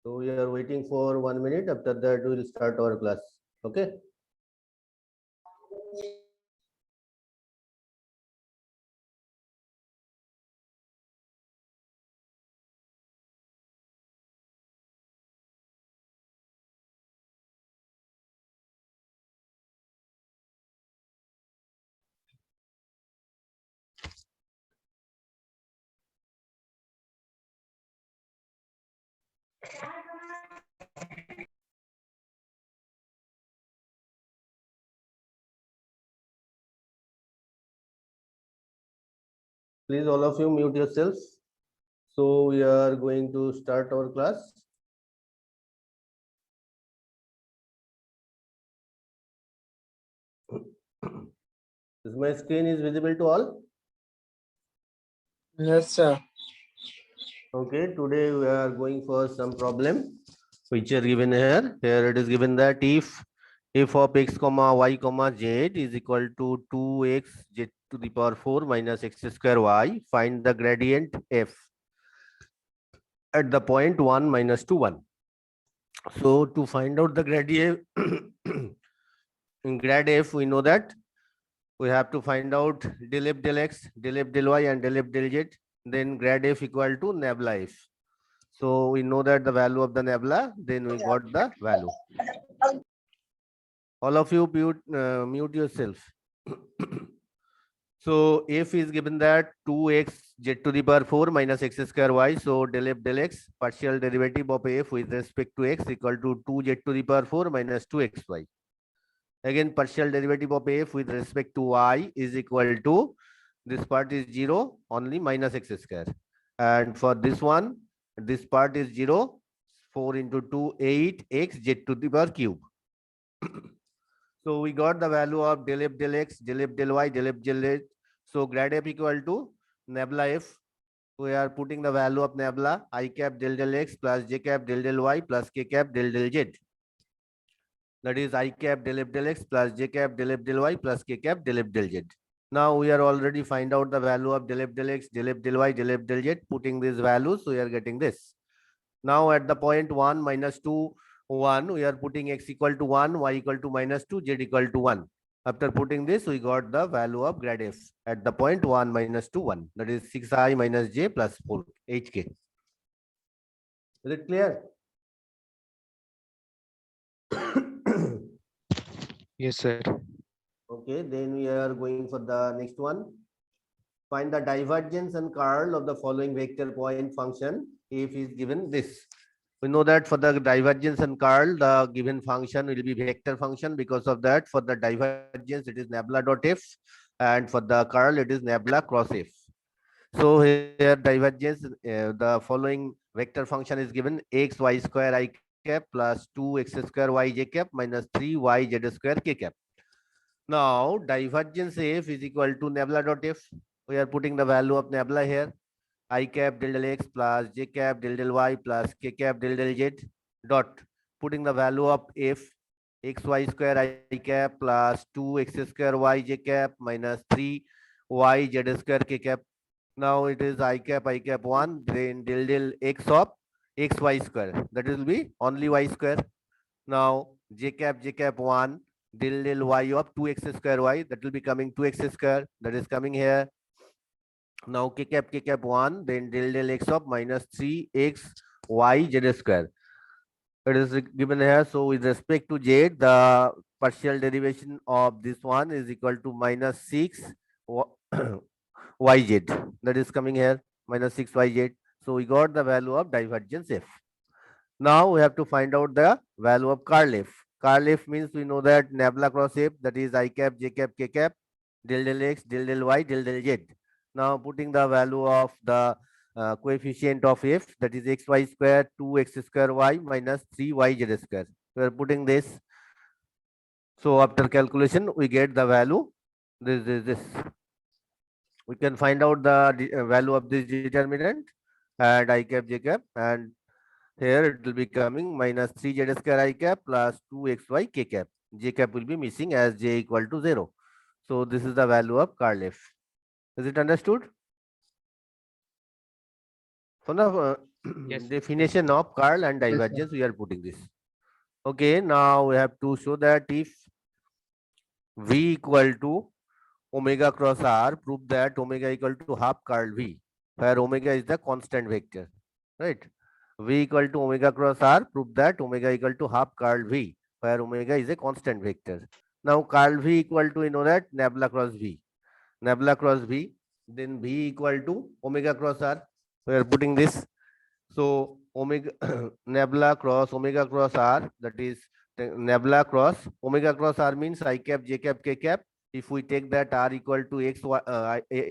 So we are waiting for 1 minute. After that, we will start our class. Okay. Please, all of you, mute yourselves. So we are going to start our class. Is my screen is visible to all? Yes, sir. Okay, today we are going for some problem which are given here. Here it is given that if of x comma y comma z is equal to 2x z to the power 4 minus x square y, find the gradient f at the point 1 minus 2 1. So to find out the gradient in grad f, we know that we have to find out del f del x, del f del y, and del f del z. Then grad f equal to nabla f. So we know that the value of the nabla, then we got the value. All of you mute yourself. So f is given that 2x z to the power 4 minus x square y. So del f del x, partial derivative of f with respect to x equal to 2z to the power 4 minus 2xy. Again, partial derivative of f with respect to y is equal to, this part is 0, only minus x square. And for this one, this part is 0, 4 into 2, 8x z to the power cube. So we got the value of del f del x, del f del y, del f del z. So grad f equal to nabla f. We are putting the value of nabla I cap del x plus j cap del y plus k cap del z. That is I cap del f del x plus j cap del f del y plus k cap del f del z. Now we are already find out the value of del f del x, del f del y, del f del z. Putting these values, we are getting this. Now at the point 1 minus 2 1, we are putting x equal to 1, y equal to minus 2, z equal to 1. After putting this, we got the value of grad f at the point 1 minus 2 1. That is 6i minus j plus 4 hk. Is it clear? Yes, sir. Okay, then we are going for the next one. Find the divergence and curl of the following vector point function if is given this. We know that for the divergence and curl, the given function will be vector function. Because of that, for the divergence, it is nabla dot f, and for the curl, it is nabla cross f. So here divergence, the following vector function is given: x y square I cap plus 2x square y j cap minus 3y z square k cap. Now divergence f is equal to nabla dot f. We are putting the value of nabla here. I cap del x plus j cap del y plus k cap del z dot, putting the value of f xy square I cap plus 2x square y j cap minus 3y z square k cap. Now it is I cap 1, then del x of xy square, that will be only y square. Now j cap 1 del y of 2x square y, that will be coming 2x square, that is coming here. Now k cap 1, then del x of minus 3x y z square. It is given here. So with respect to z, the partial derivation of this one is equal to minus 6 yz. That is coming here, minus 6 yz. So we got the value of divergence f. Now we have to find out the value of curl f. Curl f means we know that nabla cross f, that is I cap, j cap, k cap, del x, del y, del z. Now putting the value of the coefficient of f, that is xy square 2x square y minus 3y z square. We are putting this. So after calculation, we get the value. This. We can find out the value of this determinant and I cap, j cap, and here it will be coming minus 3z square I cap plus 2xy k cap. J cap will be missing as j equal to 0. So this is the value of curl f. Is it understood? So now Yes. definition of curl and divergence, we are putting this. Okay, now we have to show that if V equal to omega cross R, prove that omega equal to half curl V, where omega is the constant vector, right? V equal to omega cross R, prove that omega equal to half curl V, where omega is a constant vector. Now curl V equal to, you know that, nabla cross V. Nabla cross V, then V equal to omega cross R. We are putting this. So omega omega cross R, that is nabla cross omega cross R means I cap, j cap, k cap. If we take that R equal to x y,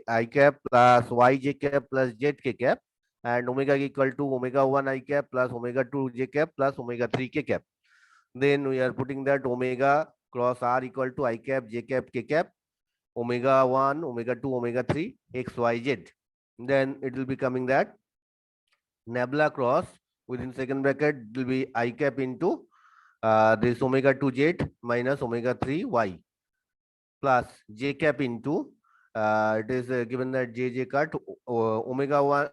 I cap plus y j cap plus z k cap, and omega equal to omega 1 I cap plus omega 2 j cap plus omega 3 k cap. Then we are putting that omega cross R equal to I cap, j cap, k cap, omega 1, omega 2, omega 3, x, y, z. Then it will be coming that nabla cross within second bracket will be I cap into this omega 2 z minus omega 3 y plus j cap into it is given that j cut omega 1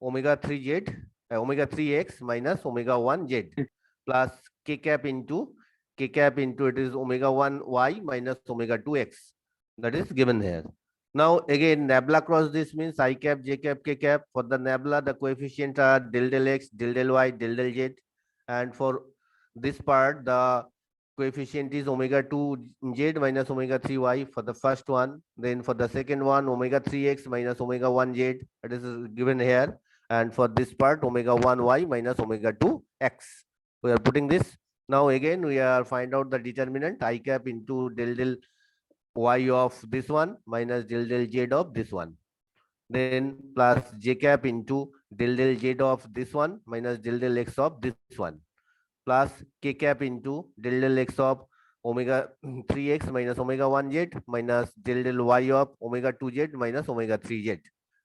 omega 3 z omega 3x minus omega 1 z plus k cap into it is omega 1 y minus omega 2x, that is given here. Now again nabla cross this means I cap, j cap, k cap. For the nabla the coefficients are del del x, del del y, del del z, and for this part the coefficient is omega 2 z minus omega 3 y for the first one. Then for the second one omega 3x minus omega 1 z, it is given here. And for this part omega 1 y minus omega 2 x. We are putting this. Now again we are find out the determinant I cap into del del y of this one minus del del z of this one. Then plus j cap into del del z of this one minus del del x of this one, plus k cap into del del x of omega 3x minus omega 1z minus del del y of omega 2z minus omega 3z.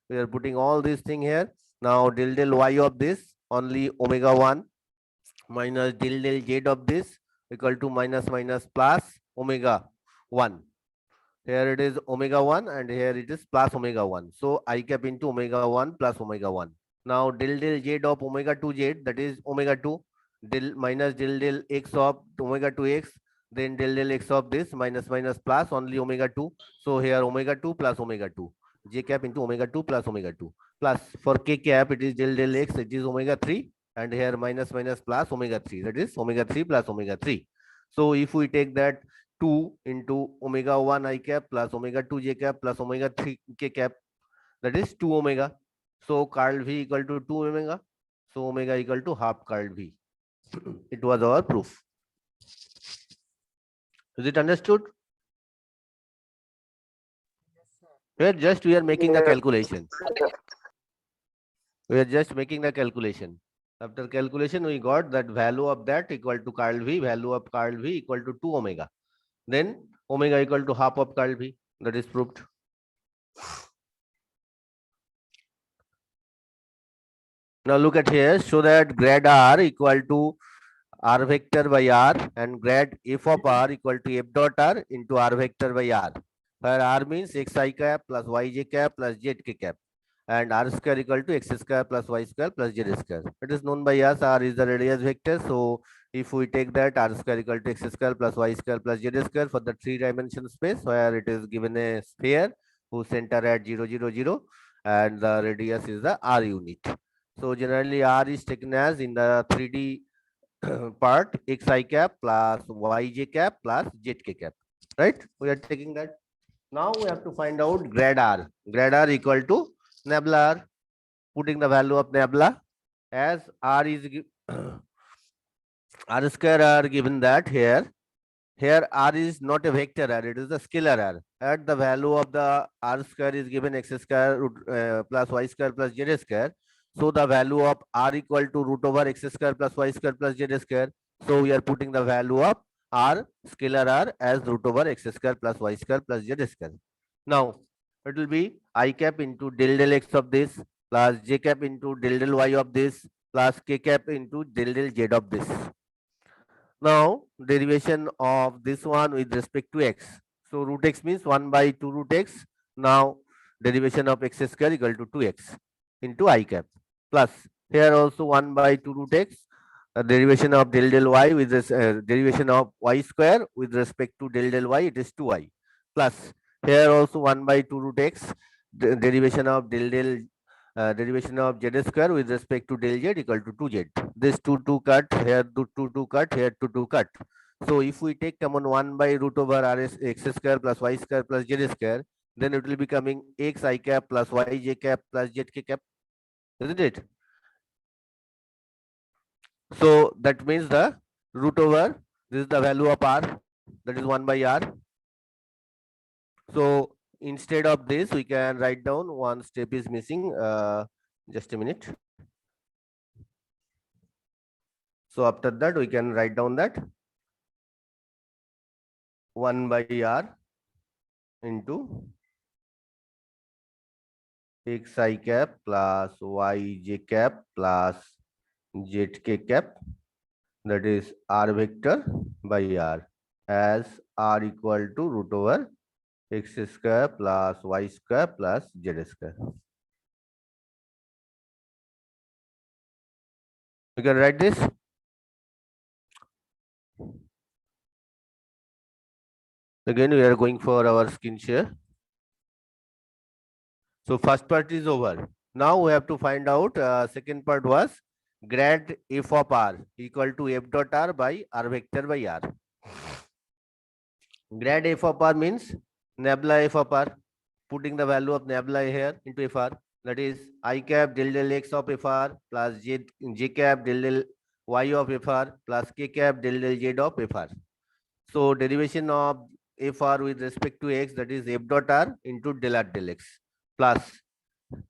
We are putting all these thing here. Now del del y of this only omega 1 minus del del z of this equal to minus minus plus omega 1. Here it is omega 1 and here it is plus omega 1. So I cap into omega 1 plus omega 1. Now del del z of omega 2z, that is omega 2, del minus del del x of omega 2x, then del del x of this minus minus plus only omega 2. So here omega 2 plus omega 2. J cap into omega 2 plus omega 2. Plus for k cap it is del del x, it is omega 3, and here minus minus plus omega 3, that is omega 3 plus omega 3. So if we take that 2 into omega 1 I cap plus omega 2 j cap plus omega 3 k cap, that is 2 omega. So curl V equal to 2 omega. So omega equal to half curl V. It was our proof. Is it understood? We are making the calculation. We are just making the calculation. After calculation, we got that value of that equal to curl V, value of curl V equal to 2 omega. Then omega equal to half of curl V. That is proved. Now look at here. Show that grad R equal to R vector by R and grad f of R equal to f dot R into R vector by R, where R means x I cap plus y j cap plus z k cap, and R square equal to x square plus y square plus z square. It is known by us R is the radius vector. So if we take that R square equal to x square plus y square plus z square for the 3-dimensional space where it is given a sphere whose center at 0, 0, 0, and the radius is the R unit. So generally R is taken as in the 3D part x I cap plus y j cap plus z k cap, right? We are taking that. Now we have to find out grad R. Grad R equal to nabla R. Putting the value of nabla as R is R square R given that here. Here R is not a vector R, it is a scalar R. At the value of the R square is given x square plus y square plus z square. So the value of R equal to root over x square plus y square plus z square. So we are putting the value of R scalar R as root over x square plus y square plus z square. Now it will be I cap into del del x of this plus j cap into del del y of this plus k cap into del del z of this. Now derivation of this one with respect to x. So root x means 1 by 2 root x. Now derivation of x square equal to 2x into I cap plus Here also 1 by 2 root x, derivation of del y with this derivation of y square with respect to del y, it is 2y, plus here also 1 by 2 root x, derivation of derivation of z square with respect to del z equal to 2z. This 2 cut, here 2 cut, here 2 cut. So if we take common 1 by root over rs x square plus y square plus z square, then it will be coming x I cap plus y j cap plus z k cap, isn't it? So that means the root over, this is the value of r, that is 1 by r. So instead of this, we can write down one step is missing. Just a minute. So after that, we can write down that 1 by r into x I cap plus y j cap plus z k cap, that is r vector by r, as r equal to root over x square plus y square plus z square. We can write this. Again, we are going for our skin share. So first part is over. Now we have to find out, second part was grad f of r equal to f dot r by r vector by r. Grad f of r means nabla f of r, putting the value of nabla here into fr, that is I cap del x of fr plus j cap del y of fr plus k cap del z of fr. So derivation of fr with respect to x, that is f dot r into del r del x, plus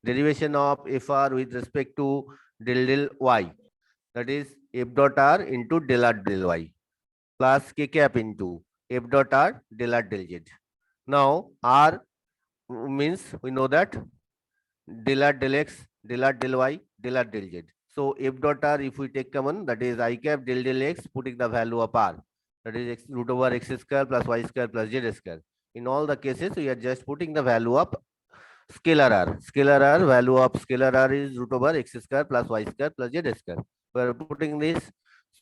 derivation of fr with respect to del y, that is f dot r into del r del y, plus k cap into f dot r del r del z. Now r means we know that del r del x, del r del y, del r del z. So f dot r, if we take common, that is I cap del x, putting the value of r, that is x root over x square plus y square plus z square. In all the cases, we are just putting the value of scalar r. Scalar r, value of scalar r is root over x square plus y square plus z square. We are putting this.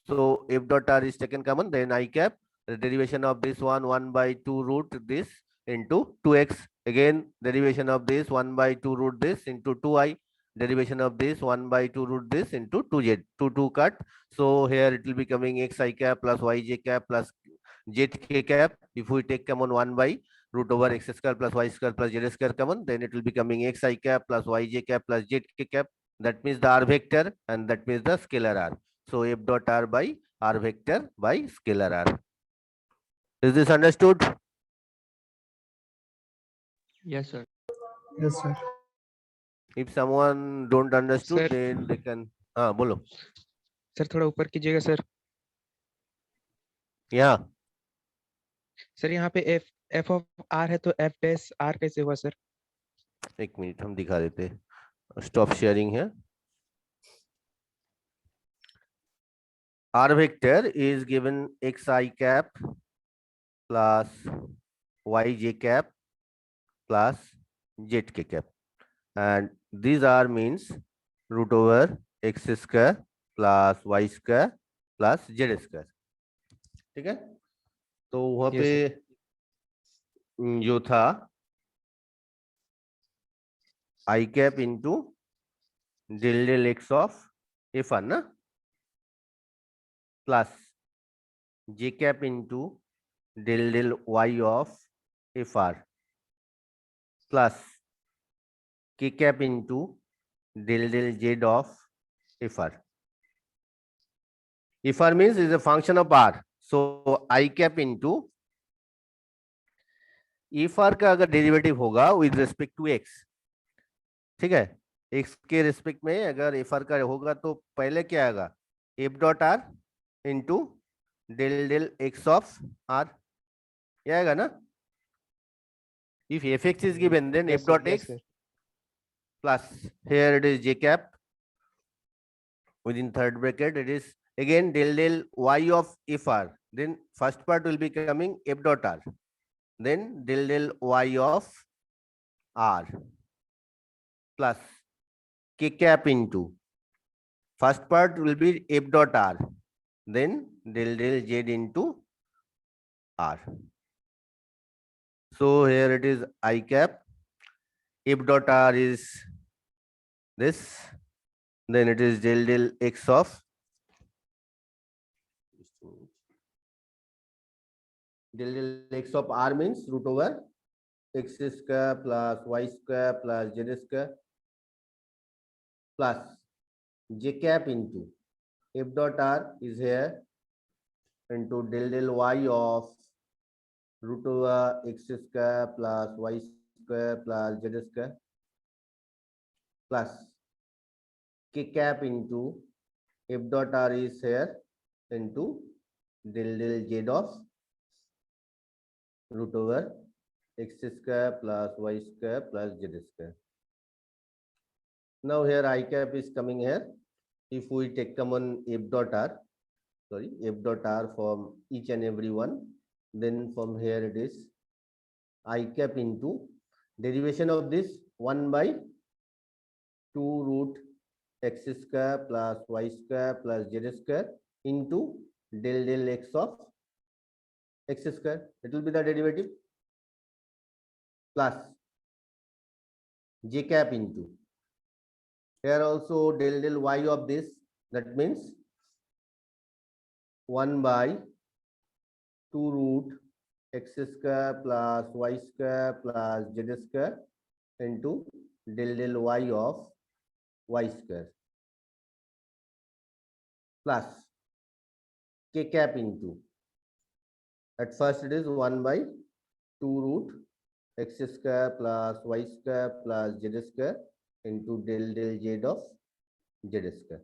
So f dot r is taken common, then I cap, the derivation of this one 1 by 2 root this into 2x. Again, derivation of this 1 by 2 root this into 2i. Derivation of this 1 by 2 root this into 2z. 2 cut. So here it will be coming x I cap plus y j cap plus z k cap. If we take common 1 by root over x square plus y square plus z square common, then it will be coming x I cap plus y j cap plus z k cap. That means the r vector, and that means the scalar r. So f dot r by r vector by scalar r. Is this understood? Yes, sir. Yes, sir. If someone don't understood, Sir, then they can. हाँ बोलो. Sir थोड़ा ऊपर कीजिएगा sir. Yeah. Sir यहाँ पे f of r है तो f dash r कैसे हुआ सर? एक मिनट हम दिखा देते. Stop sharing here. R vector is given x I cap plus y j cap plus z k cap, and these are means root over x square plus y square plus z square. ठीक है, तो वहां Yes, पे जो था I cap into del x of f1 ना, plus j cap into del y of fr plus k cap into del z of fr. Fr means is a function of r. So I cap into fr का अगर derivative होगा with respect to x, ठीक है, x के respect में अगर fr का होगा तो पहले क्या आएगा, f dot r into del x of r, ये आएगा ना. If fx is given, then yes, f sir. dot Yes, x sir. plus here it is j cap within third bracket, it is again del y of fr, then first part will be coming f dot r, then del y of r plus k cap into First part will be f dot r, then del del z into r. So here it is I cap, f dot r is this, then it is del del x of del del x of r means root over x square plus y square plus z square plus j cap into f dot r is here into del del y of root over x square plus y square plus z square plus k cap into f dot r is here into del del z of root over x square plus y square plus z square. Now here I cap is coming here. If we take common f dot r, f dot r from each and every one, then from here it is I cap into derivation of this 1 by 2 root x square plus y square plus z square into del del x of x square. It will be the derivative plus j cap into here also del del y of this, that means 1 by 2 root x square plus y square plus z square into del del y of y square plus k cap into, at first it is 1 by 2 root x square plus y square plus z square into del del z of z square.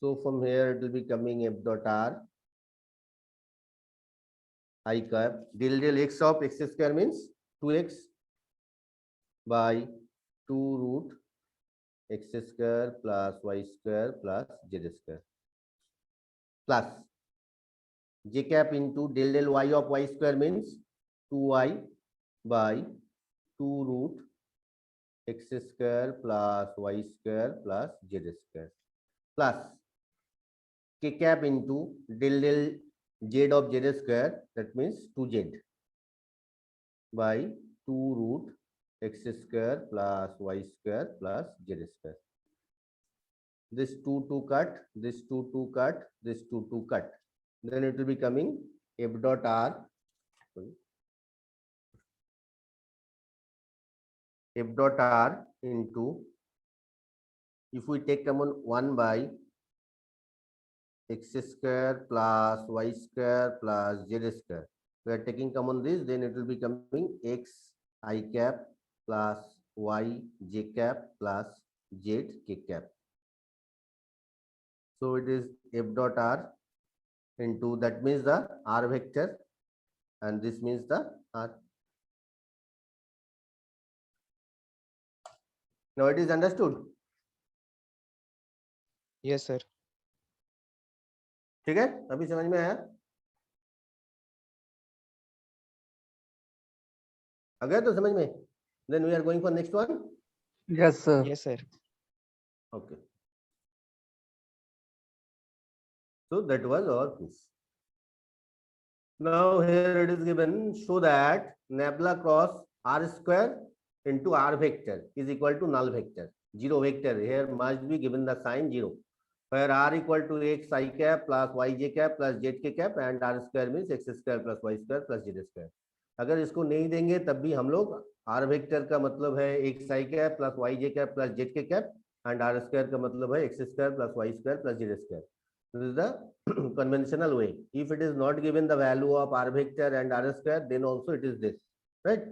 So from here it will be coming f dot r I cap del del x of x square means 2x by 2 root x square plus y square plus z square plus j cap into del del y of y square means 2y by 2 root x square plus y square plus z square plus k cap into del del z of z square, that means 2z by 2 root x square plus y square plus z square. This 2 cut, this 2 cut, this 2 cut. Then it will be coming f dot r, f dot r into, if we take common 1 by x square plus y square plus z square. We are taking common this, then it will be coming x I cap plus y j cap plus z k cap. So it is f dot r into, that means the r vector, and this means the r. Now it is understood. Yes, sir. ठीक है, अभी समझ में आया? अगर तो समझ में, then we are going for next one. Yes, sir. Yes, sir. Okay. So that was our proof. Now here it is given, show that nabla cross r square into r vector is equal to null vector. Zero vector here must be given the sign 0. Where r equal to x I cap plus y j cap plus z k cap and r square means x square plus y square plus z square. अगर इसको नहीं देंगे तब भी हम लोग r vector का मतलब है x I cap plus y j cap plus z k cap and r square का मतलब है x square plus y square plus z square. This is the conventional way. If it is not given the value of r vector and r square, then also it is this, right?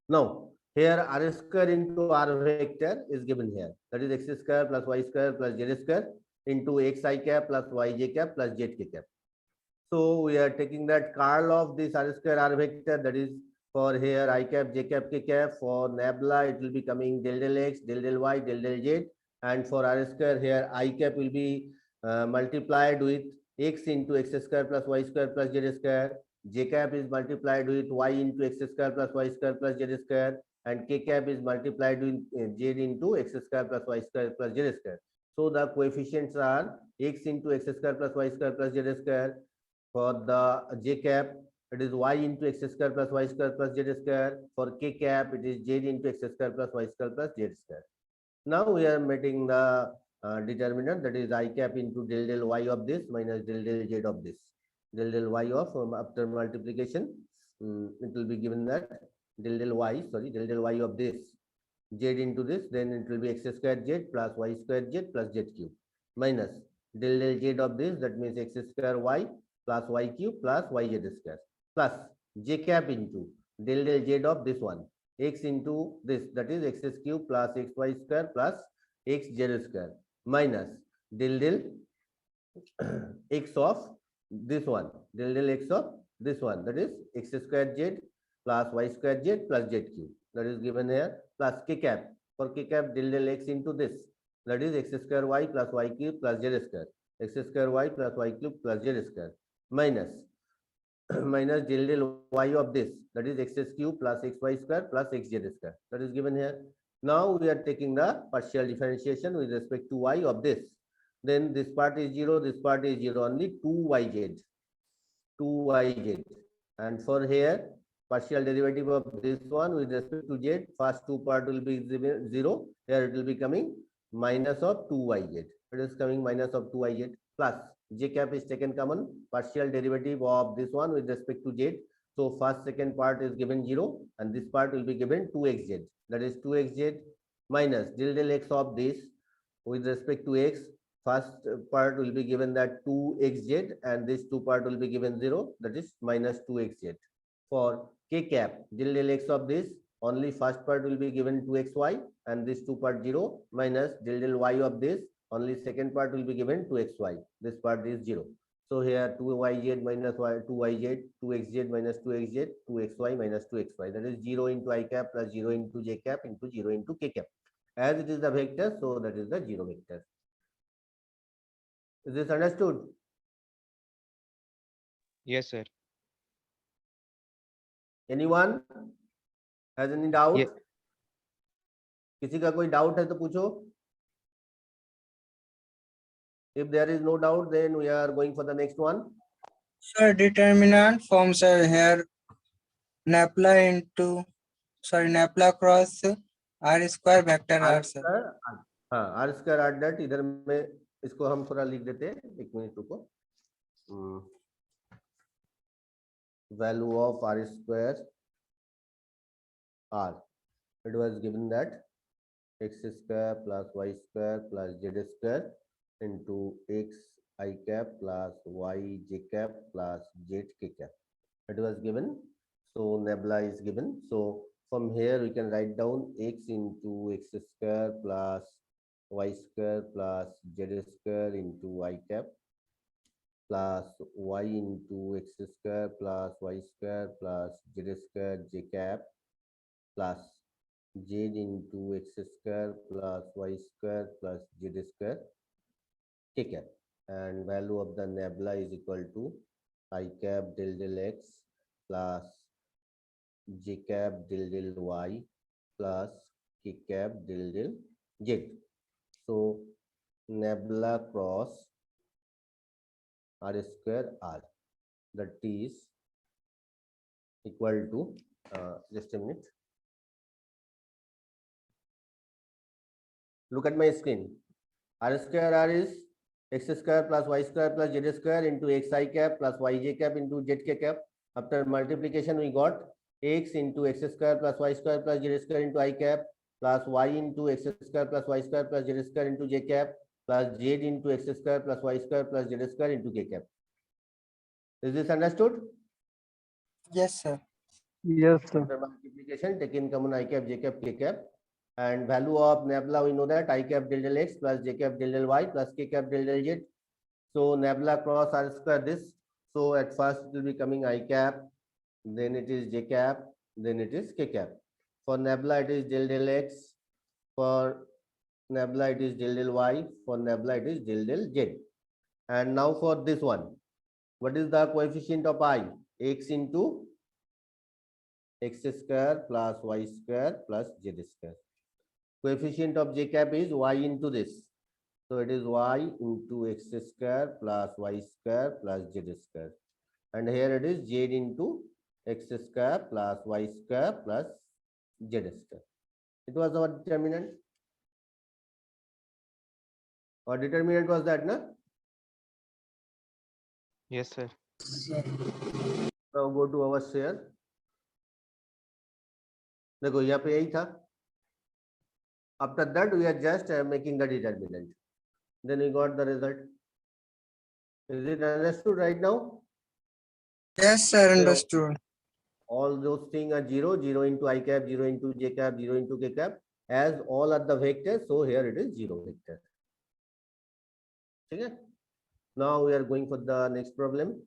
Now here r square into r vector is given here. That is x square plus y square plus z square into x I cap plus y j cap plus z k cap. So we are taking that curl of this r square r vector, that is for here I cap j cap k cap. For nabla it will be coming del del x, del del y, del del z, and for r square here I cap will be multiplied with x into x square plus y square plus z square. J cap is multiplied with y into x square plus y square plus z square. and k cap is multiplied with z into x square plus y square plus z square. So the coefficients are x into x square plus y square plus z square. For the j cap, it is y into x square plus y square plus z square. For k cap, it is z into x square plus y square plus z square. Now we are making the determinant, that is I cap into del del y of this minus del del z of this. Del del y of after multiplication, it will be given that del del y of this z into this, then it will be x square z plus y square z plus z cube minus del del z of this, that means x square y plus y cube plus yz square plus j cap into del del z of this one, x into this, that is x cube plus xy square plus xz square minus del del x of this one, del del x of this one, that is x square z plus y square z plus z cube, that is given here, plus k cap. For k cap, del del x into this, that is x square y plus y cube plus z square, x square y plus y cube plus z square minus minus del del y of this, that is x cube plus xy square plus xz square, that is given here. Now we are taking the partial differentiation with respect to y of this. Then this part is 0, this part is 0, only 2yz. And for here, partial derivative of this one with respect to z, first two part will be 0, here it will be coming minus of 2yz. It is coming minus of 2yz plus j cap is taken common, partial derivative of this one with respect to z. So first second part is given 0 and this part will be given 2xz, that is 2xz minus del del x of this with respect to x. First part will be given that 2xz and this two part will be given 0, that is minus 2xz. For k cap, del del x of this, only first part will be given 2xy and this two part 0 minus del del y of this, only second part will be given 2xy, this part is 0. So here 2yz minus 2yz, 2xz minus 2xz, 2xy minus 2xy, that is 0 into I cap plus 0 into j cap into 0 into k cap. As it is the vector, so that is the 0 vector. Is this understood? Yes, sir. Anyone has any doubt? Yeah. किसी का कोई doubt है तो पूछो. If there is no doubt, then we are going for the next one. Sir, determinant forms here Napla cross R square vector R, sir. हाँ, R square R dot, इधर में इसको हम थोड़ा लिख देते हैं, एक मिनट रुको. Value of R square R, it was given that x square plus y square plus z square into x I cap plus y j cap plus z k cap. It was given. So nebula is given. So from here we can write down x into x square plus y square plus z square into I cap plus y into x square plus y square plus z square j cap plus z into x square plus y square plus z square k cap, and value of the nebula is equal to I cap del del x plus j cap del del y plus k cap del del z. So nebula cross R square R, that is equal to just a minute. Look at my screen. R square R is x square plus y square plus z square into x I cap plus y j cap into z k cap. After multiplication, we got x into x square plus y square plus z square into I cap plus y into x square plus y square plus z square into j cap plus z into x square plus y square plus z square into k cap. Is this understood? Yes, sir. Yes, sir. After multiplication, take in common I cap, j cap, k cap, and value of nebula we know that I cap del del x plus j cap del del y plus k cap del del z. So nebula cross R square this. So at first it will be coming I cap, then it is j cap, then it is k cap. For nebula it is del del x, for nebula it is del del y, for nebula it is del del z. And now for this one, what is the coefficient of I? X into x square plus y square plus z square. Coefficient of j cap is y into this. So it is y into x square plus y square plus z square. And here it is z into x square plus y square plus z square. It was our determinant. Our determinant was that, na? Yes, sir. Now go to our share. देखो यहाँ पे यही था. After that we are just making the determinant. Then we got the result. Is it understood right now? Yes, sir, understood. All those things are 0, 0 into I cap, 0 into j cap, 0 into k cap. As all are the vectors, so here it is 0 vector. Okay? Now we are going for the next problem.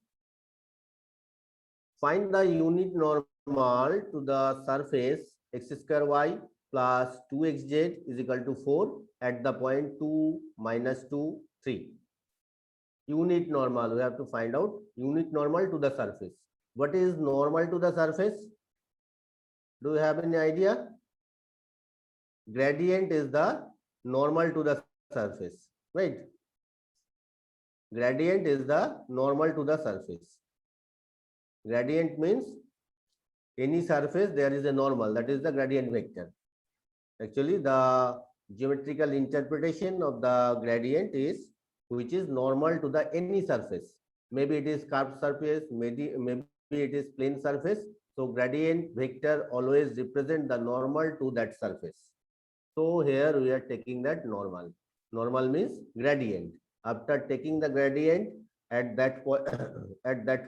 Find the unit normal to the surface x square y plus 2xz is equal to 4 at the point 2, -2, 3. Unit normal, we have to find out unit normal to the surface. What is normal to the surface? Do you have any idea? Gradient is the normal to the surface, right? Gradient is the normal to the surface. Gradient means any surface there is a normal, that is the gradient vector. Actually, the geometrical interpretation of the gradient is which is normal to the any surface. Maybe it is curved surface, maybe it is plane surface. So gradient vector always represent the normal to that surface. So here we are taking that normal. Normal means gradient. After taking the gradient at that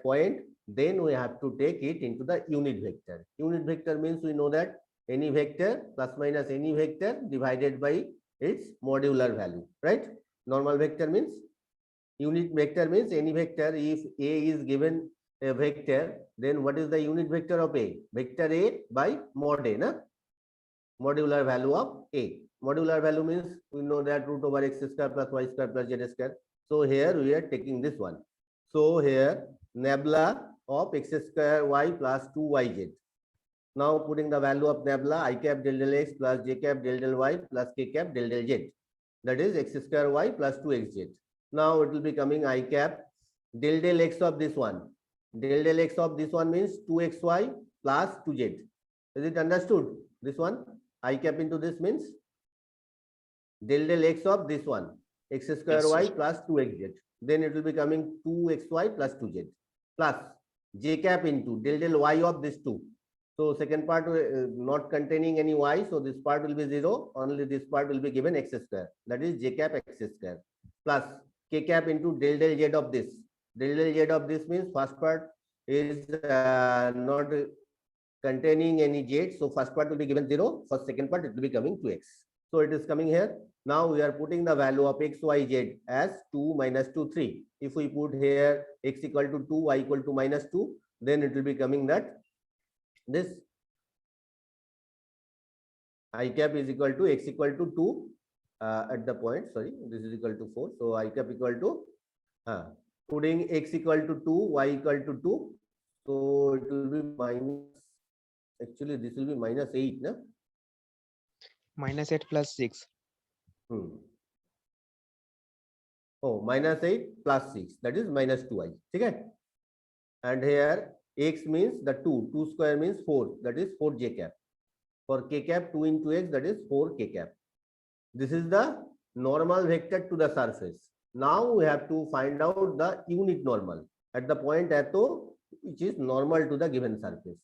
point, then we have to take it into the unit vector. Unit vector means we know that any vector plus minus any vector divided by its modular value, right? Normal vector means unit vector means any vector. If A is given a vector, then what is the unit vector of A? Vector A by mod A, na? Modular value of A. Modular value means we know that root over x square plus y square plus z square. So here we are taking this one. So here nabla of x square y plus 2yz. Now putting the value of nabla I cap del del x plus j cap del del y plus k cap del del z. That is x square y plus 2xz. Now it will be coming I cap del del x of this one. Del del x of this one means 2xy plus 2z. Is it understood? This one I cap into this means del del x of this one, x square y plus 2xz. Then it will be coming 2xy plus 2z plus j cap into del del y of this 2. So second part not containing any y, so this part will be 0. Only this part will be given x square. That is j cap x square plus k cap into del del z of this. Del del z of this means first part is not containing any z. So first part will be given 0. For second part it will be coming 2x. So it is coming here. Now we are putting the value of x, y, z as 2, -2, 3. If we put here x equal to 2, y equal to -2, then it will be coming that this I cap is equal to x equal to 2 at the point, sorry, this is equal to 4. So I cap equal to, putting x equal to 2, y equal to 2. So it will be minus, actually this will be -8, no? -8 plus 6. Oh, -8 plus 6, that is -2i. Okay? And here x means the 2, 2 square means 4, that is 4j cap. For k cap 2 into x, that is 4k cap. This is the normal vector to the surface. Now we have to find out the unit normal at the point atho, which is normal to the given surface.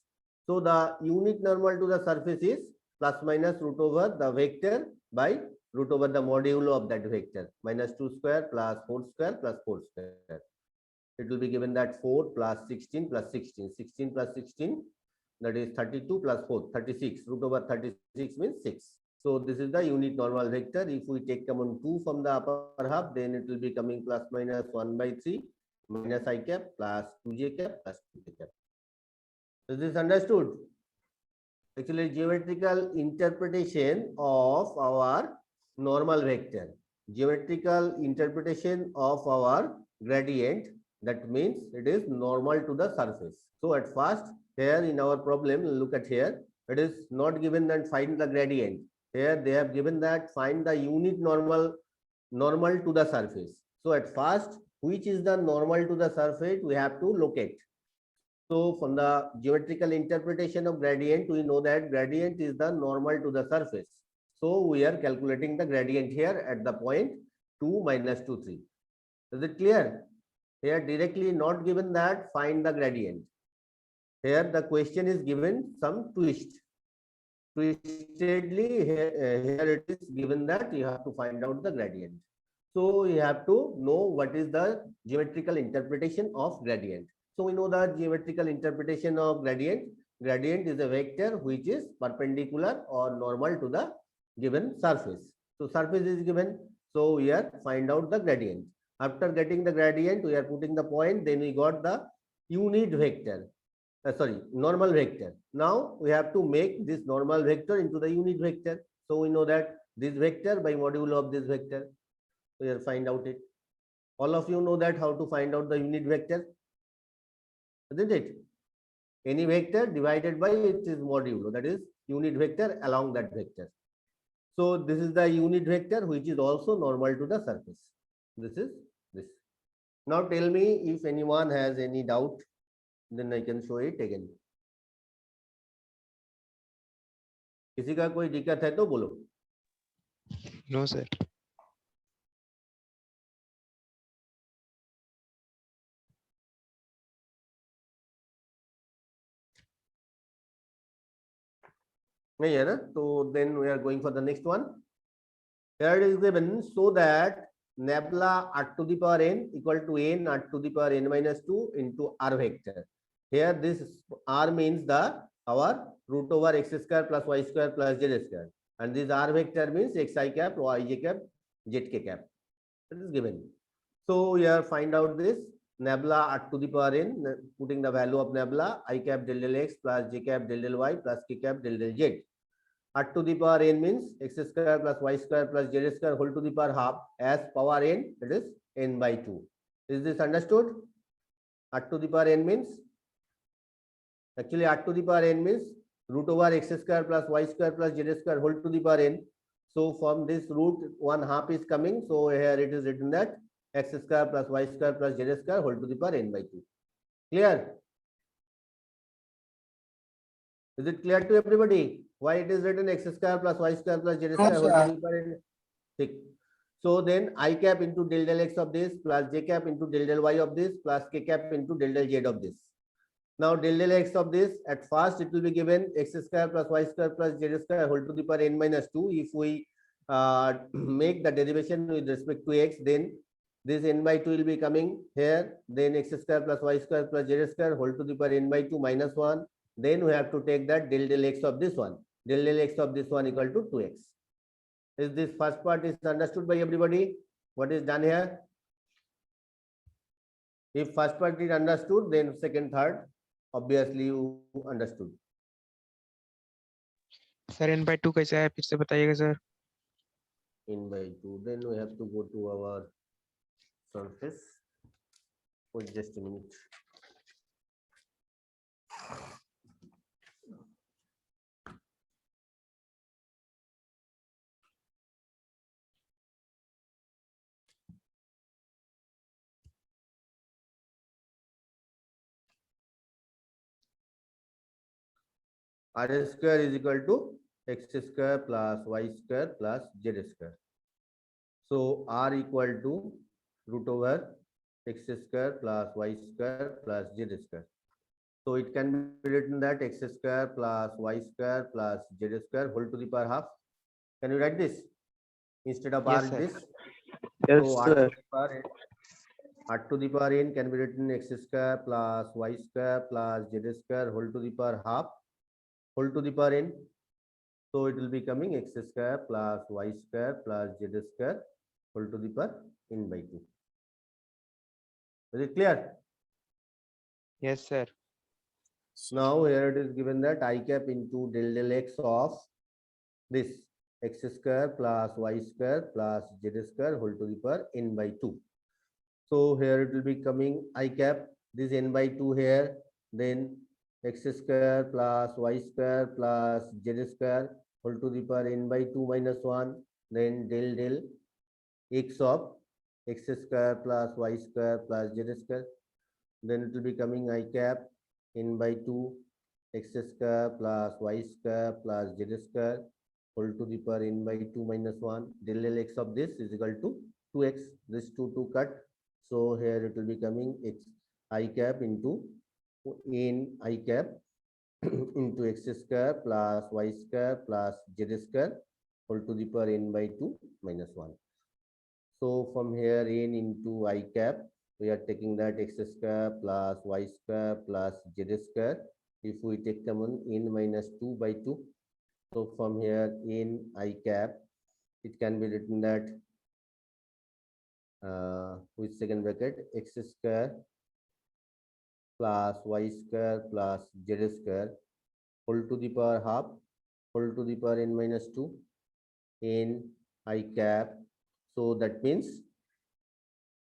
So the unit normal to the surface is plus minus root over the vector by root over the modulo of that vector, -2 square plus 4 square plus 4 square. It will be given that 4 plus 16 plus 16. 16 plus 16, that is 32 plus 4, 36. Root over 36 means 6. So this is the unit normal vector. If we take common 2 from the upper half, then it will be coming plus minus 1 by 3 minus I cap plus 2j cap plus 2j cap. Is this understood? Actually, geometrical interpretation of our normal vector, geometrical interpretation of our gradient That means it is normal to the surface. So at first, here in our problem, look at here, it is not given that find the gradient. Here they have given that find the unit normal to the surface. So at first, which is the normal to the surface, we have to locate. So from the geometrical interpretation of gradient, we know that gradient is the normal to the surface. So we are calculating the gradient here at the point 2, -2, 3. Is it clear? Here directly not given that find the gradient. Here the question is given some twist. Twistedly here it is given that you have to find out the gradient. So you have to know what is the geometrical interpretation of gradient. So we know the geometrical interpretation of gradient. Gradient is a vector which is perpendicular or normal to the given surface. So surface is given. So we are find out the gradient. After getting the gradient, we are putting the point. Then we got the unit vector. Normal vector. Now we have to make this normal vector into the unit vector. So we know that this vector by modulo of this vector. We will find out it. All of you know that how to find out the unit vector, isn't it? Any vector divided by its modulo, that is unit vector along that vector. So this is the unit vector which is also normal to the surface. This is this. Now tell me if anyone has any doubt, then I can show it again. किसी का कोई दिक्कत है तो बोलो. No, sir. नहीं है ना? So then we are going for the next one. Here it is given so that nabla r to the power n equal to n r to the power n minus 2 into r vector. Here this r means the our root over x square plus y square plus z square, and this r vector means xi cap, yj cap, zk cap. It is given. So here find out this nabla r to the power n, putting the value of nabla I cap del del x plus j cap del del y plus k cap del del z. R to the power n means x square plus y square plus z square whole to the power half, as power n it is n by 2. Is this understood? R to the power n means, actually r to the power n means root over x square plus y square plus z square whole to the power n. So from this root 1/2 is coming. So here it is written that x square plus y square plus z square whole to the power n by 2. Clear? Is it clear to everybody? Why it is written x square plus y square plus z square whole to the power n? So then I cap into del del x of this plus j cap into del del y of this plus k cap into del del z of this. Now del del x of this, at first it will be given x square plus y square plus z square whole to the power n minus 2. If we make the derivation with respect to x, then this n by 2 will be coming here. Then x square plus y square plus z square whole to the power n by 2 minus 1. Then we have to take that del del x of this one. Del del x of this one equal to 2x. Is this first part is understood by everybody? What is done here? If first part is understood, then second, third, obviously you understood. Sir n by 2 कैसे है, फिर से बताइएगा sir. N by 2, then we have to go to our surface. Wait just a minute. R square is equal to x square plus y square plus z square. So R equal to root over x square plus y square plus z square. So it can be written that x square plus y square plus z square whole to the power half. Can you write this instead of Yes, R sir. this? Yes, So sir. R to the power n can be written x square plus y square plus z square whole to the power half whole to the power n. So it will be coming x square plus y square plus z square whole to the power n by 2. Is it clear? Yes, sir. Now here it is given that I cap into del del x of this x square plus y square plus z square whole to the power n by 2. So here it will be coming I cap, this n by 2 here, then x square plus y square plus z square whole to the power n by 2 minus 1, then del x of x square plus y square plus z square. Then it will be coming I cap n by 2 x square plus y square plus z square whole to the power n by 2 minus 1. Del x of this is equal to 2x. This 2 cut. So here it will be coming x I cap into n I cap into x square plus y square plus z square whole to the power n by 2 minus 1. So from here n into I cap, we are taking that x square plus y square plus z square. If we take common n minus 2 by 2, so from here n I cap, it can be written that with second bracket x square plus y square plus z square whole to the power half whole to the power n minus 2 n I cap. So that means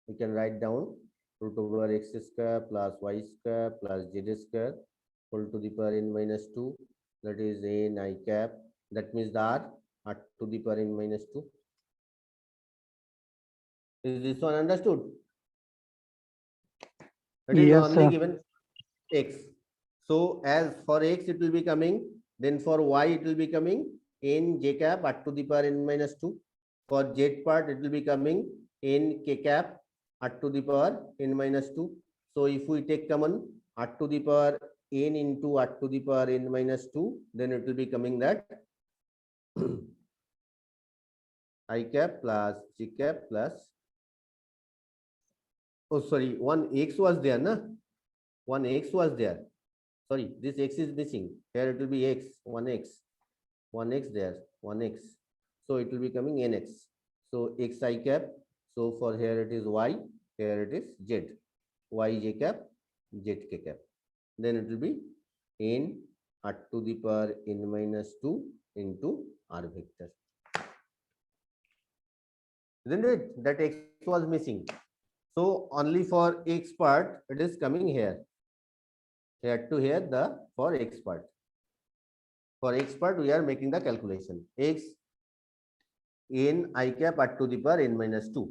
we can write down root over x square plus y square plus z square whole to the power n minus 2, that is n I cap. That means the r to the power n minus 2. Is this one understood? It is Yes, only sir. given x. So as for x it will be coming, then for y it will be coming n j cap r to the power n minus 2. For z part it will be coming n k cap r to the power n minus 2. So if we take common r to the power n into r to the power n minus 2, then it will be coming that I cap plus j cap plus, oh sorry, one x was there, na? One x was there. Sorry, this x is missing. Here it will be x, 1x there, 1x. So it will be coming nx. So x I cap. So for here it is y, here it is z. Y j cap, z k cap. Then it will be n r to the power n minus 2 into r vector. Isn't it? That x was missing. So only for x part, it is coming here. Here to here the for x part. For x part, we are making the calculation. X n I cap r to the power n minus 2.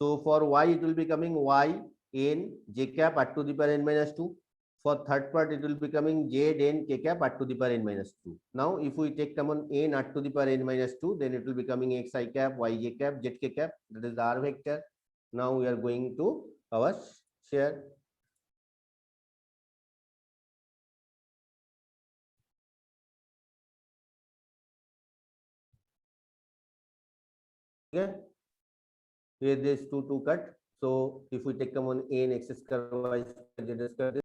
So for y, it will be coming y n j cap r to the power n minus 2. For third part, it will be coming z n k cap r to the power n minus 2. Now, if we take common n r to the power n minus 2, then it will be coming x I cap, y j cap, z k cap. That is the r vector. Now we are going to our share. Okay. Here this 2 cut. So if we take common n x square y square z square,